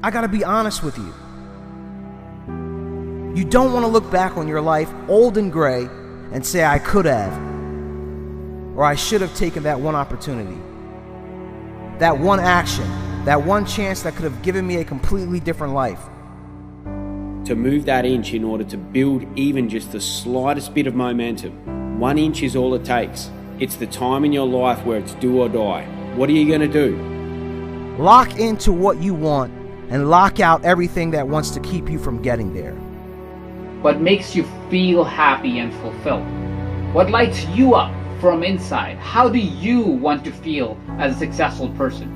I gotta be honest with you. You don't want to look back on your life old and gray and say, I could have, or I should have taken that one opportunity, that one action, that one chance that could have given me a completely different life. To move that inch in order to build even just the slightest bit of momentum, 1 inch is all it takes. It's the time in your life where it's do or die. What are you going to do? Lock into what you want and lock out everything that wants to keep you from getting there. What makes you feel happy and fulfilled? What lights you up from inside? How do you want to feel as a successful person?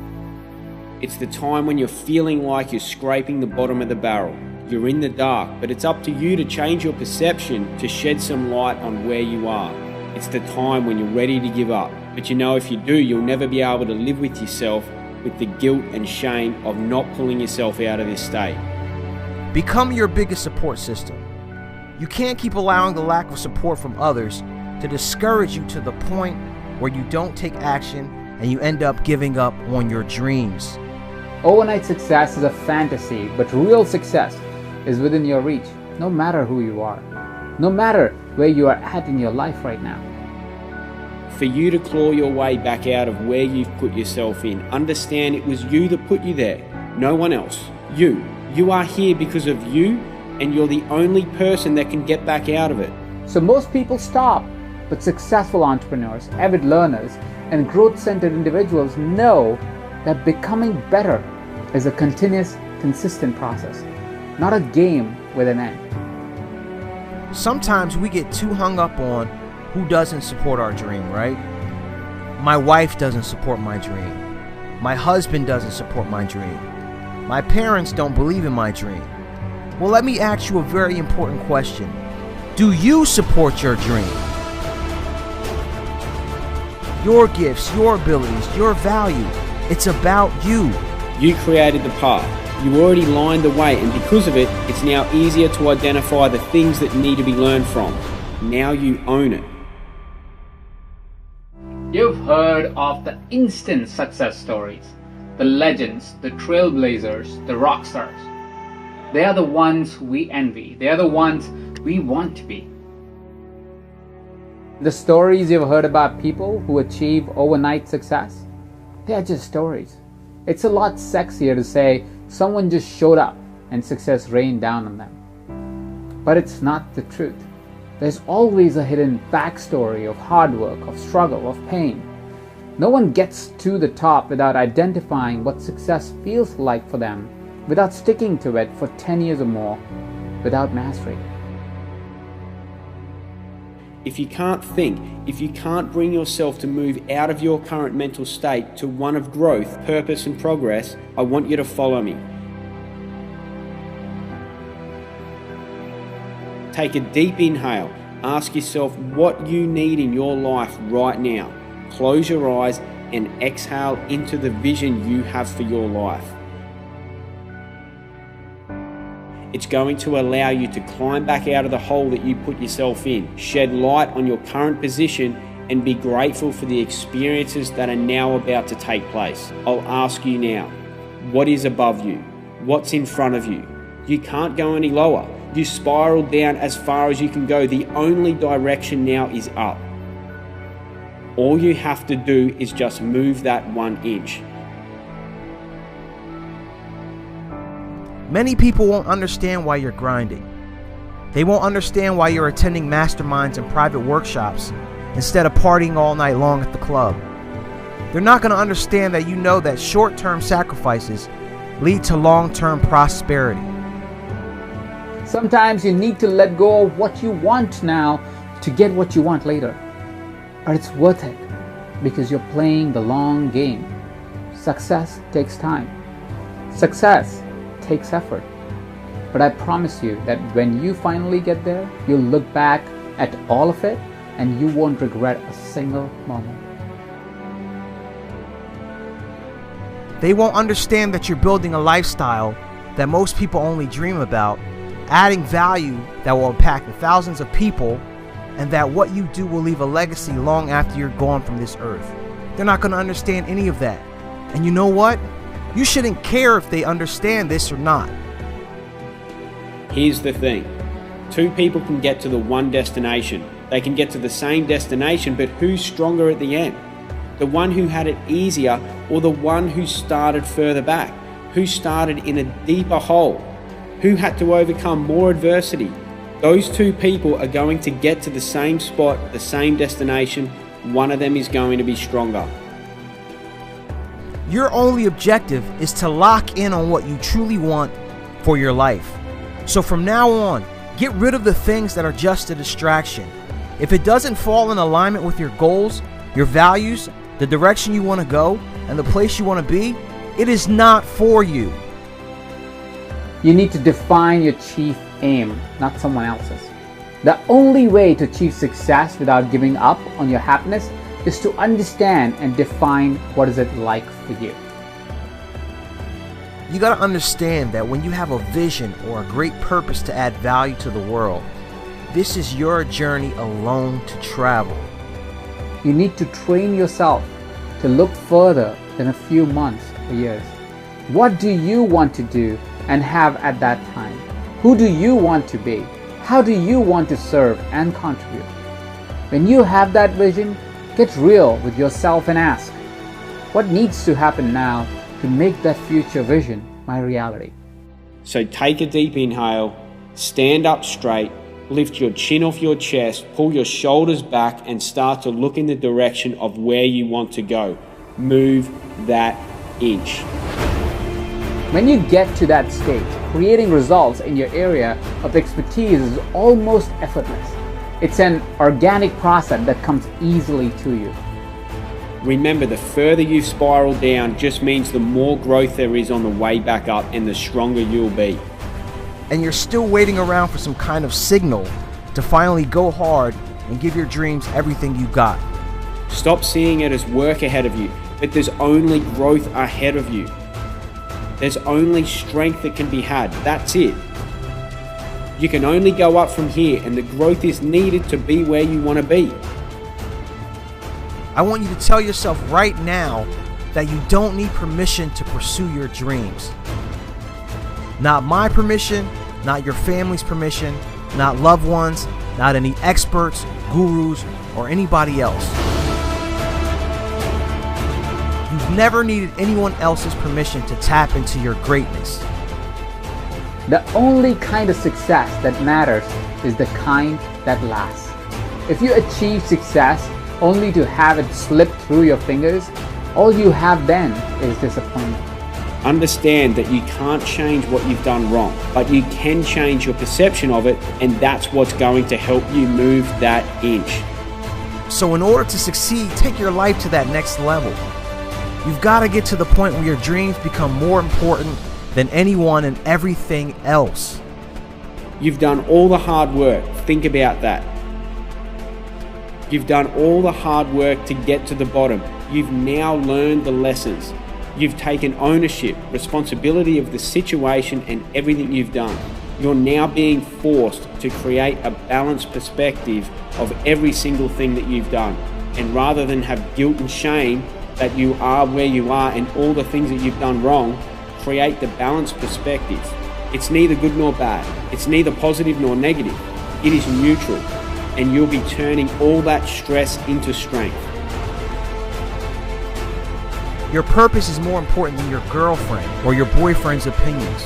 It's the time when you're feeling like you're scraping the bottom of the barrel. You're in the dark, but it's up to you to change your perception to shed some light on where you are. It's the time when you're ready to give up. But you know, if you do, you'll never be able to live with yourself with the guilt and shame of not pulling yourself out of this state. Become your biggest support system. You can't keep allowing the lack of support from others to discourage you to the point where you don't take action and you end up giving up on your dreams. Overnight success is a fantasy, but real success is within your reach, no matter who you are, no matter where you are at in your life right now. For you to claw your way back out of where you've put yourself in, understand it was you that put you there, no one else. You. You are here because of you, and you're the only person that can get back out of it. So most people stop, but successful entrepreneurs, avid learners, and growth-centered individuals know that becoming better is a continuous, consistent process, not a game with an end. Sometimes we get too hung up on who doesn't support our dream, right? My wife doesn't support my dream. My husband doesn't support my dream. My parents don't believe in my dream. Well, let me ask you a very important question. Do you support your dream? Your gifts, your abilities, your value. It's about you. You created the path. You already lined the way, and because of it, it's now easier to identify the things that need to be learned from. Now you own it. You've heard of the instant success stories, the legends, the trailblazers, the rock stars. They are the ones we envy. They are the ones we want to be. The stories you've heard about people who achieve overnight success, they are just stories. It's a lot sexier to say someone just showed up and success rained down on them. But it's not the truth. There's always a hidden backstory of hard work, of struggle, of pain. No one gets to the top without identifying what success feels like for them, without sticking to it for 10 years or more, without mastery. If you can't think, if you can't bring yourself to move out of your current mental state to one of growth, purpose and progress, I want you to follow me. Take a deep inhale. Ask yourself what you need in your life right now. Close your eyes and exhale into the vision you have for your life. It's going to allow you to climb back out of the hole that you put yourself in, shed light on your current position, and be grateful for the experiences that are now about to take place. I'll ask you now, what is above you? What's in front of you? You can't go any lower. You spiraled down as far as you can go. The only direction now is up. All you have to do is just move that 1 inch. Many people won't understand why you're grinding. They won't understand why you're attending masterminds and private workshops instead of partying all night long at the club. They're not going to understand that you know that short-term sacrifices lead to long-term prosperity. Sometimes you need to let go of what you want now to get what you want later. But it's worth it because you're playing the long game. Success takes time. Success takes effort. But I promise you that when you finally get there, you'll look back at all of it and you won't regret a single moment. They won't understand that you're building a lifestyle that most people only dream about, adding value that will impact thousands of people, and that what you do will leave a legacy long after you're gone from this earth. They're not going to understand any of that. And you know what? You shouldn't care if they understand this or not. Here's the thing. Two people can get to the one destination. They can get to the same destination, but who's stronger at the end? The one who had it easier, or the one who started further back? Who started in a deeper hole? Who had to overcome more adversity? Those two people are going to get to the same spot, the same destination. One of them is going to be stronger. Your only objective is to lock in on what you truly want for your life. So from now on, get rid of the things that are just a distraction. If it doesn't fall in alignment with your goals, your values, the direction you want to go, and the place you want to be, it is not for you. You need to define your chief aim, not someone else's. The only way to achieve success without giving up on your happiness is to understand and define what is it like for you. You got to understand that when you have a vision or a great purpose to add value to the world, this is your journey alone to travel. You need to train yourself to look further than a few months or years. What do you want to do and have at that time? Who do you want to be? How do you want to serve and contribute? When you have that vision, get real with yourself and ask, what needs to happen now to make that future vision my reality? So take a deep inhale, stand up straight, lift your chin off your chest, pull your shoulders back, and start to look in the direction of where you want to go. Move that inch. When you get to that stage, creating results in your area of expertise is almost effortless. It's an organic process that comes easily to you. Remember, the further you spiral down just means the more growth there is on the way back up, and the stronger you'll be. And you're still waiting around for some kind of signal to finally go hard and give your dreams everything you got. Stop seeing it as work ahead of you, but there's only growth ahead of you. There's only strength that can be had. That's it. You can only go up from here, and the growth is needed to be where you want to be. I want you to tell yourself right now that you don't need permission to pursue your dreams. Not my permission, not your family's permission, not loved ones, not any experts, gurus, or anybody else. You've never needed anyone else's permission to tap into your greatness. The only kind of success that matters is the kind that lasts. If you achieve success only to have it slip through your fingers, all you have then is disappointment. Understand that you can't change what you've done wrong, but you can change your perception of it, and that's what's going to help you move that inch. So in order to succeed, take your life to that next level. You've got to get to the point where your dreams become more important than anyone and everything else. You've done all the hard work. Think about that. You've done all the hard work to get to the bottom. You've now learned the lessons. You've taken ownership, responsibility of the situation and everything you've done. You're now being forced to create a balanced perspective of every single thing that you've done. And rather than have guilt and shame that you are where you are and all the things that you've done wrong, create the balanced perspective. It's neither good nor bad. It's neither positive nor negative. It is neutral, and you'll be turning all that stress into strength. Your purpose is more important than your girlfriend or your boyfriend's opinions.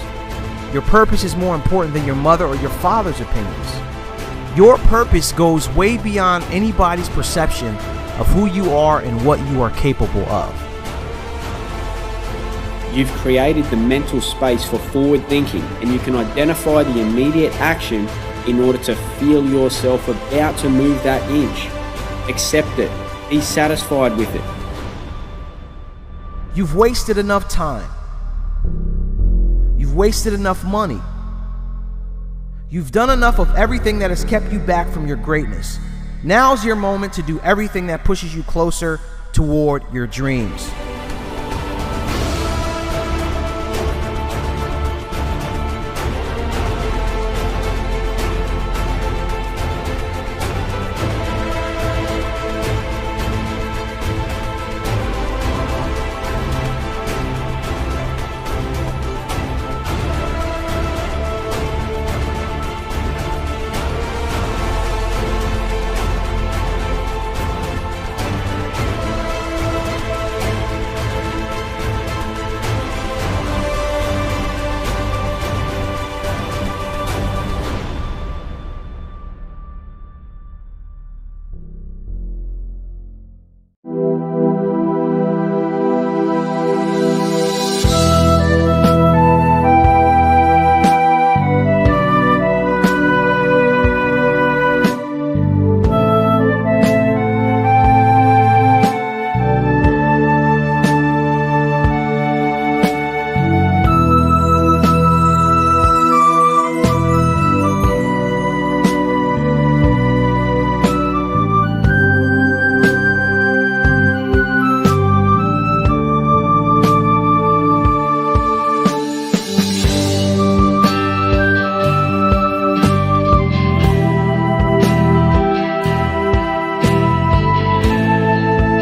Your purpose is more important than your mother or your father's opinions. Your purpose goes way beyond anybody's perception of who you are and what you are capable of. You've created the mental space for forward thinking, and you can identify the immediate action in order to feel yourself about to move that inch. Accept it. Be satisfied with it. You've wasted enough time. You've wasted enough money. You've done enough of everything that has kept you back from your greatness. Now's your moment to do everything that pushes you closer toward your dreams.